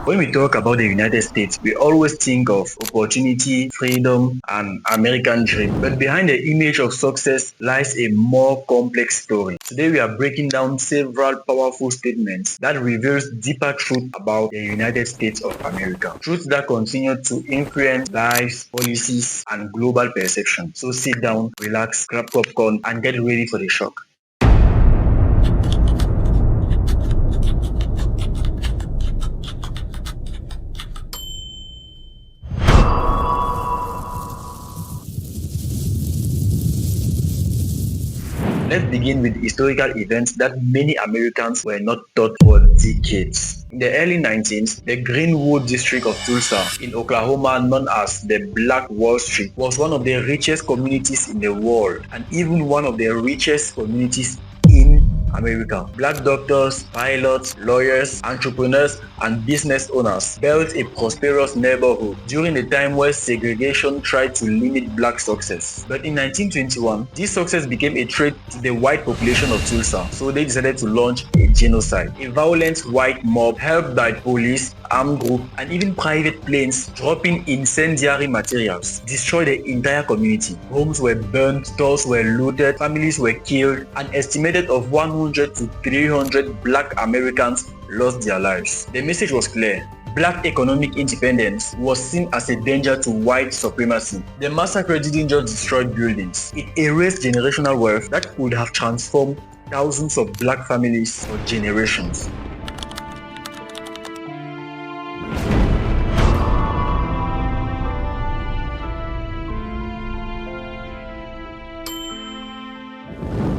When we talk about the United States, we always think of opportunity, freedom, and American dream. But behind the image of success lies a more complex story. Today we are breaking down several powerful statements that reveals deeper truth about the United States of America. Truths that continue to influence lives, policies, and global perception. So sit down, relax, grab popcorn, and get ready for the shock. Let's begin with historical events that many Americans were not taught for decades. In the early 19th, the Greenwood district of Tulsa in Oklahoma, known as the Black Wall Street, was one of the richest communities in the world and even one of the richest communities in America. Black doctors, pilots, lawyers, entrepreneurs, and business owners built a prosperous neighborhood during a time where segregation tried to limit black success. But in 1921, this success became a threat to the white population of Tulsa, so they decided to launch a genocide. A violent white mob helped by police, armed group, and even private planes dropping incendiary materials destroyed the entire community. Homes were burned, stores were looted, families were killed, an estimated of 100 to 300 black Americans lost their lives. The message was clear. Black economic independence was seen as a danger to white supremacy. The massacre didn't just destroy buildings, it erased generational wealth that could have transformed thousands of black families for generations.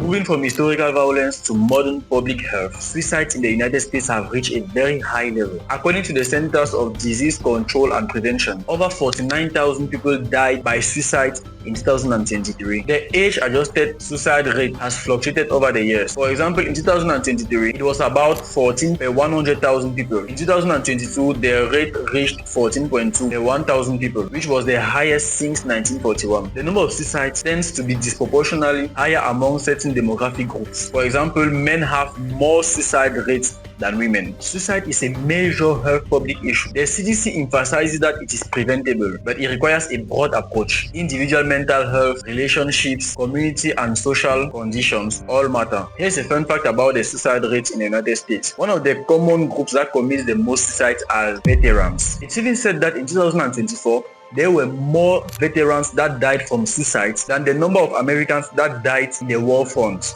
Moving from historical violence to modern public health, suicides in the United States have reached a very high level. According to the Centers of Disease Control and Prevention, over 49,000 people died by suicide in 2023. The age-adjusted suicide rate has fluctuated over the years. For example, in 2023, it was about 14 per 100,000 people. In 2022, the rate reached 14.2 per 1,000 people, which was the highest since 1941. The number of suicides tends to be disproportionately higher among certain demographic groups. For example, men have more suicide rates than women. Suicide is a major health public issue. The CDC emphasizes that it is preventable, but it requires a broad approach. Individual mental health, relationships, community and social conditions all matter. Here's a fun fact about the suicide rates in the United States. One of the common groups that commits the most suicides are veterans. It's even said that in 2024, there were more veterans that died from suicides than the number of Americans that died in the war front.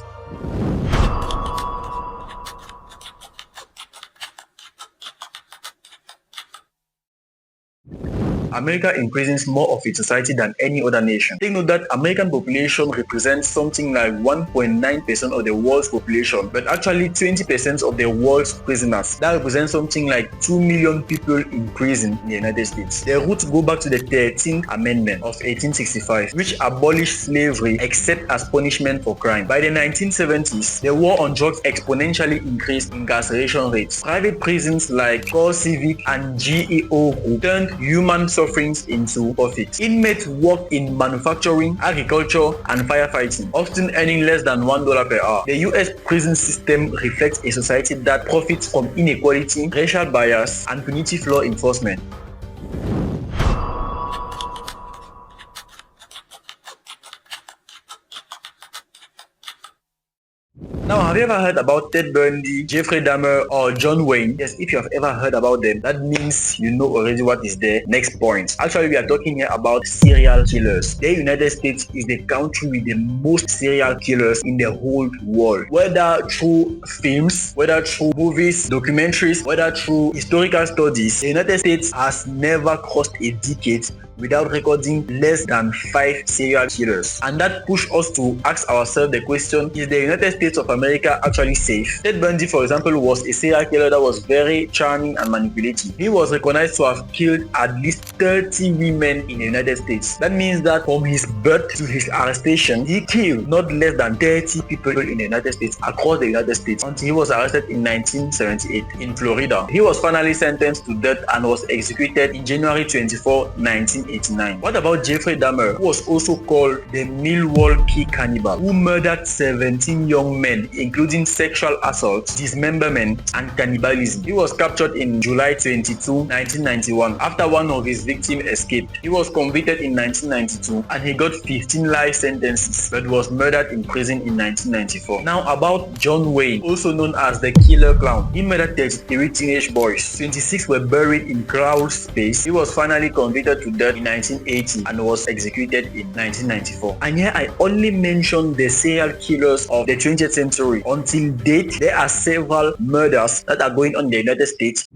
America imprisons more of its society than any other nation. Take note that American population represents something like 1.9% of the world's population, but actually 20% of the world's prisoners. That represents something like 2 million people in prison in the United States. The roots go back to the 13th Amendment of 1865, which abolished slavery except as punishment for crime. By the 1970s, the war on drugs exponentially increased incarceration rates. Private prisons like CoreCivic and GEO Group turned human sufferings into profits. Inmates work in manufacturing, agriculture, and firefighting, often earning less than $1 per hour. The US prison system reflects a society that profits from inequality, racial bias, and punitive law enforcement. Now, have you ever heard about Ted Bundy, Jeffrey Dahmer, or John Wayne? Yes, if you have ever heard about them, that means you know already what is the next point. Actually, we are talking here about serial killers. The United States is the country with the most serial killers in the whole world. Whether through films, whether through movies, documentaries, whether through historical studies, the United States has never crossed a decade without recording less than 5 serial killers. And that pushed us to ask ourselves the question, is the United States of America actually safe? Ted Bundy, for example, was a serial killer that was very charming and manipulative. He was recognized to have killed at least 30 women in the United States. That means that from his birth to his arrestation, he killed not less than 30 people in the United States, across the United States, until he was arrested in 1978 in Florida. He was finally sentenced to death and was executed in January 24, 1980. 1989. What about Jeffrey Dahmer, who was also called the Milwaukee Cannibal, who murdered 17 young men, including sexual assault, dismemberment, and cannibalism? He was captured in July 22, 1991, after one of his victims escaped. He was convicted in 1992 and he got 15 life sentences, but was murdered in prison in 1994. Now about John Wayne, also known as the Killer Clown. He murdered 33 teenage boys. 26 were buried in crawl space. He was finally convicted to death in 1980 and was executed in 1994. And here I only mentioned the serial killers of the 20th century. Until date, there are several murders that are going on in the United States.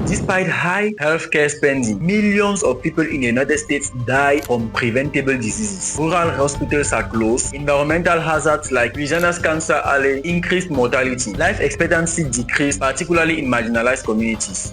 Despite high healthcare spending, millions of people in the United States die from preventable diseases. Rural hospitals are closed, environmental hazards like Louisiana's Cancer Alley increased mortality, life expectancy decreased, particularly in marginalized communities.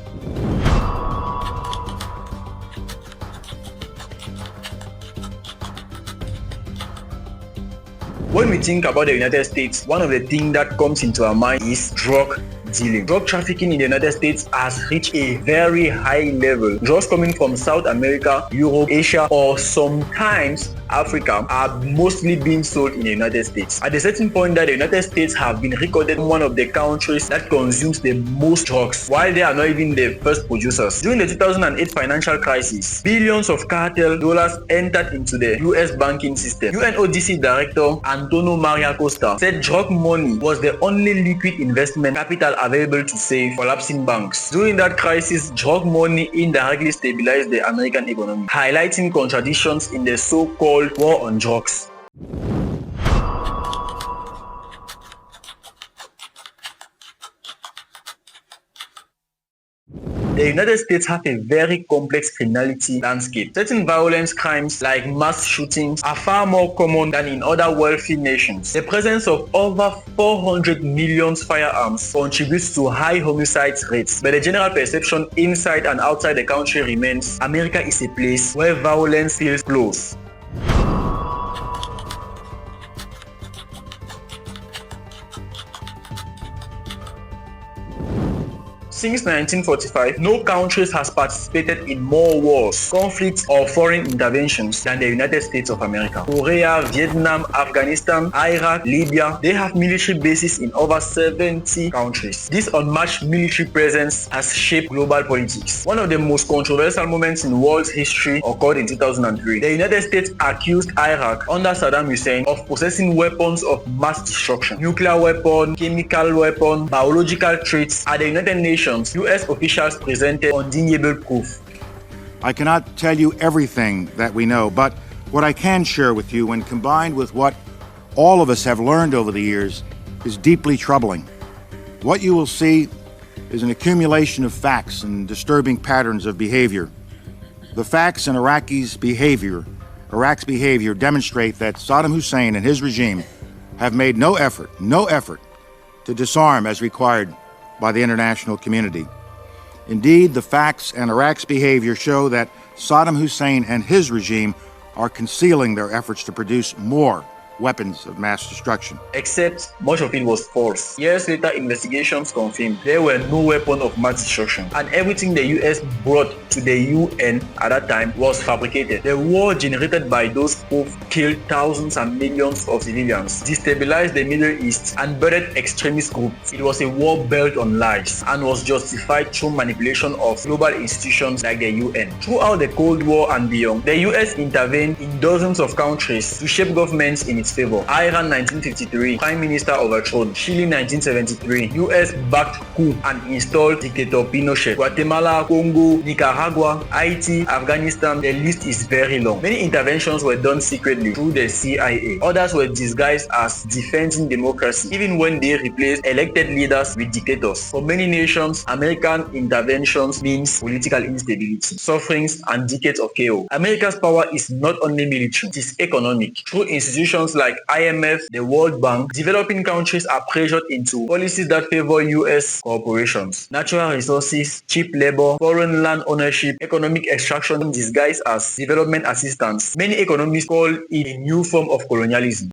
When we think about the United States, one of the things that comes into our mind is drug dealing. Drug trafficking in the United States has reached a very high level. Drugs coming from South America, Europe, Asia, or sometimes Africa are mostly being sold in the United States. At a certain point that the United States have been recorded one of the countries that consumes the most drugs, while they are not even the first producers. During the 2008 financial crisis, billions of cartel dollars entered into the US banking system. UNODC Director Antonio Maria Costa said drug money was the only liquid investment capital available to save collapsing banks. During that crisis, drug money indirectly stabilized the American economy, highlighting contradictions in the so-called war on drugs. The United States have a very complex criminality landscape. Certain violence crimes like mass shootings are far more common than in other wealthy nations. The presence of over 400 million firearms contributes to high homicide rates, but the general perception inside and outside the country remains America is a place where violence feels close. Since 1945, no country has participated in more wars, conflicts, or foreign interventions than the United States of America. Korea, Vietnam, Afghanistan, Iraq, Libya, they have military bases in over 70 countries. This unmatched military presence has shaped global politics. One of the most controversial moments in world history occurred in 2003. The United States accused Iraq under Saddam Hussein of possessing weapons of mass destruction, nuclear weapon, chemical weapon, biological traits. At the United Nations, US officials presented undeniable proof. I cannot tell you everything that we know, but what I can share with you, when combined with what all of us have learned over the years, is deeply troubling. What you will see is an accumulation of facts and disturbing patterns of behavior. The facts in Iraq's behavior demonstrate that Saddam Hussein and his regime have made no effort to disarm as required by the international community. Indeed, the facts and Iraq's behavior show that Saddam Hussein and his regime are concealing their efforts to produce more weapons of mass destruction. Except much of it was false. Years later, investigations confirmed there were no weapons of mass destruction, and everything the US brought to the UN at that time was fabricated. The war generated by those who killed thousands and millions of civilians, destabilized the Middle East, and burdened extremist groups. It was a war built on lies and was justified through manipulation of global institutions like the UN. Throughout the Cold War and beyond, the US intervened in dozens of countries to shape governments in its favor. Iran 1953, Prime Minister overthrown. Chile 1973, US backed coup and installed dictator Pinochet. Guatemala, Congo, Nicaragua, Haiti, Afghanistan, the list is very long. Many interventions were done secretly through the CIA. Others were disguised as defending democracy, even when they replaced elected leaders with dictators. For many nations, American interventions means political instability, sufferings, and decades of chaos. America's power is not only military, it is economic. Through institutions like IMF, the World Bank, developing countries are pressured into policies that favor US corporations. Natural resources, cheap labor, foreign land ownership, economic extraction disguised as development assistance. Many economists call it a new form of colonialism.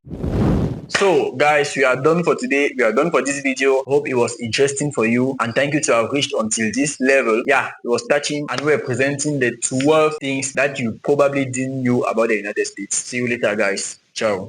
So guys, we are done for today. We are done for this video. Hope it was interesting for you, and thank you to have reached until this level. Yeah, it was touching, and we're presenting the 12 things that you probably didn't know about the United States. See you later, guys. Ciao.